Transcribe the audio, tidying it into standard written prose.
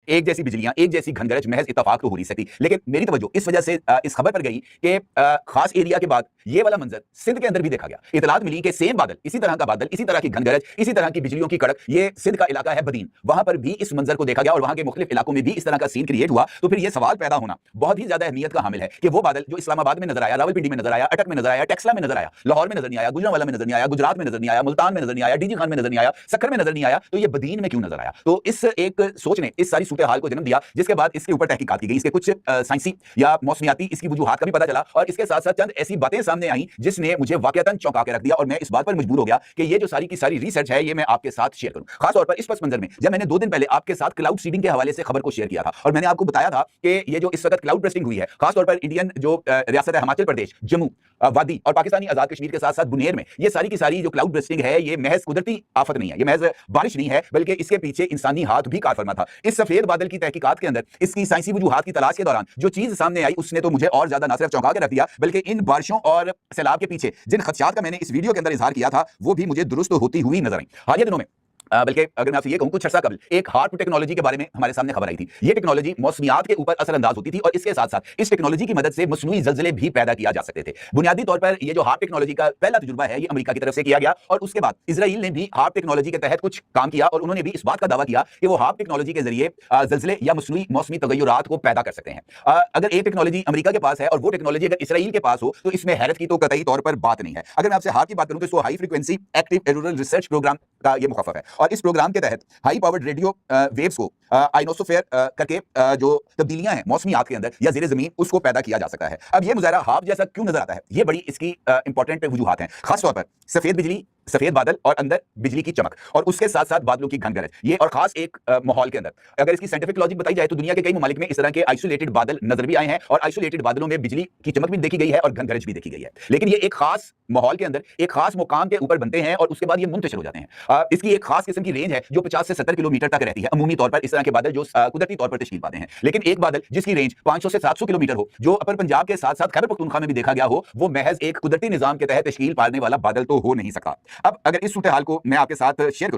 एक जैसी बिजलियां, एक जैसी घनगरज महज इत्तेफाक तो हो नहीं सकती। लेकिन मेरी तवज्जो इस वजह से इस खबर पर गई कि खास एरिया के बाद ये वाला मंजर सिंध के अंदर भी देखा गया। इतलात मिली कि सेम बादल, इसी तरह का बादल, इसी तरह की घनगरज, इसी तरह की बिजलियों की कड़क, ये सिंध का इलाका है बदीन, वहां पर भी इस मंजर को देखा गया और वहां के मुख्तलिफ इलाकों में भी इस तरह का सीन क्रिएट हुआ। तो फिर यह सवाल पैदा होना बहुत ही ज्यादा अहमियत का हामिल है कि वो बादल जो इस्लामाबाद में नजर आया, रावलपिंडी में नजर आया, अटक में नजर आया, टेक्सला में नजर आया, लाहौर में नजर नहीं आया, गुजरांवाला में नजर नहीं आया, गुजरात में नजर नहीं आया, मुल्तान में नजर नहीं आया, डीजी खान में नजर नहीं आया, सक्खर में नजर नहीं आया, तो ये बदीन में क्यों नजर आया? तो इस एक सोच ने इस सारी सूरत हाल को जन्म दिया, जिसके बाद इसके ऊपर तहकीकात की गई, इसके कुछ साइंसी या मौसमियाती इसकी वजूहात का भी पता चला और इसके साथ साथ चंद ऐसी बातें सामने आई जिसने मुझे वाकईतन चौंका के रख दिया और मैं इस बात पर मजबूर हो गया कि ये जो सारी की सारी रिसर्च है ये मैं आपके साथ शेयर करूं। खास तौर पर इस पस मंजर में जब मैंने 2 दिन पहले आपके साथ क्लाउड सीडिंग के हवाले से खबर को शेयर किया था और मैंने आपको बताया था कि ये जो इस वक्त क्लाउड बर्स्टिंग हुई है खासतौर पर इंडियन जो रियासत है हिमाचल प्रदेश, जम्मू, वादी और पाकिस्तानी आजाद कश्मीर के साथ साथ बुनेर में, ये सारी की सारी जो क्लाउड बर्स्टिंग है ये महज कुदरती आफत नहीं है, ये महज बारिश नहीं है, बल्कि इसके पीछे इंसानी हाथ भी कार फरमा था। इस सफेद बादल की तहकीकात के अंदर इसकी साइंसी वजूहात की तलाश के दौरान जो चीज सामने आई उसने तो मुझे और ज्यादा ना सिर्फ चौंका के रख दिया बल्कि इन बारिशों और सैलाब के पीछे जिन खदशात का मैंने इस वीडियो के अंदर इजहार किया था वो भी मुझे दुरुस्त होती हुई नजर आई। हालिया दिनों में बल्कि अगर मैं आपसे ये कहूं कुछ अर्सा कबल एक हार्प टेक्नोलॉजी के बारे में हमारे सामने खबर आई थी। ये टेक्नोलॉजी मौसमियात के ऊपर असरअंदाज होती थी और इसके साथ साथ इस टेक्नोलॉजी की मदद से मसनूई ज़लज़ले भी पैदा किया जा सकते थे। बुनियादी तौर पर ये जो हार्प टेक्नोलॉजी का पहला तजुर्बा है ये अमेरिका की तरफ से किया गया और उसके बाद इजराइल ने भी हार्प टेक्नोलॉजी के तहत कुछ काम किया और उन्होंने भी इस बात का दावा किया कि वो हार्प टेक्नोलॉजी के जरिए ज़लज़ले या मसनूई मौसमी तगय्युरात को पैदा कर सकते हैं। अगर एक टेक्नोलॉजी अमेरिका के पास है और वो टेक्नोलॉजी अगर इसराइल के पास हो तो इसमें हैरत की तो कतई तौर पर बात नहीं है। अगर मैं आपसे हार्प की बात करूं तो इसको high frequency active auroral research program का ये मुखफ़फ़ है और इस प्रोग्राम के तहत हाई पावर्ड रेडियो वेव्स को आइनोसोफेयर करके जो तब्दीलियां हैं मौसमियात के अंदर या ज़ेरे ज़मीन उसको पैदा किया जा सकता है। अब ये मुज़ाहरा हार्प जैसा क्यों नजर आता है, ये बड़ी इसकी इंपॉर्टेंट वजूहात हैं। खास तौर पर सफेद बिजली, सफेद बादल और अंदर बिजली की चमक और उसके साथ साथ बादलों की घनगरज, ये और खास एक माहौल के अंदर अगर इसकी साइंटिफिक लॉजिक बताई जाए तो दुनिया के कई ममालिक में इस तरह के आइसोलेटेड बादल नजर भी आए हैं और आइसोलेटेड बादलों में बिजली की चमक भी देखी गई है और घनगरज भी देखी गई है। लेकिन ये एक खास माहौल के अंदर एक खास मुकाम के ऊपर बनते हैं और उसके बाद ये मुंतशिर हो जाते हैं। इसकी एक खास किस्म की रेंज है जो 50 से 70 किलोमीटर तक रहती है अमूमी तौर पर इस तरह के बादल जो कुदरती तौर पर तश्कील पाते हैं। लेकिन एक बादल जिसकी रेंज 500 से 700 किलोमीटर हो जो अपर पंजाब के साथ साथ खैबर पख्तूनख्वा में भी देखा गया हो, वो महज एक कुदरती निजाम के तहत तश्कील पाने वाला बादल तो हो नहीं सकता। अब अगर इस सूरत हाल को मैं आपके साथ शेयर करूं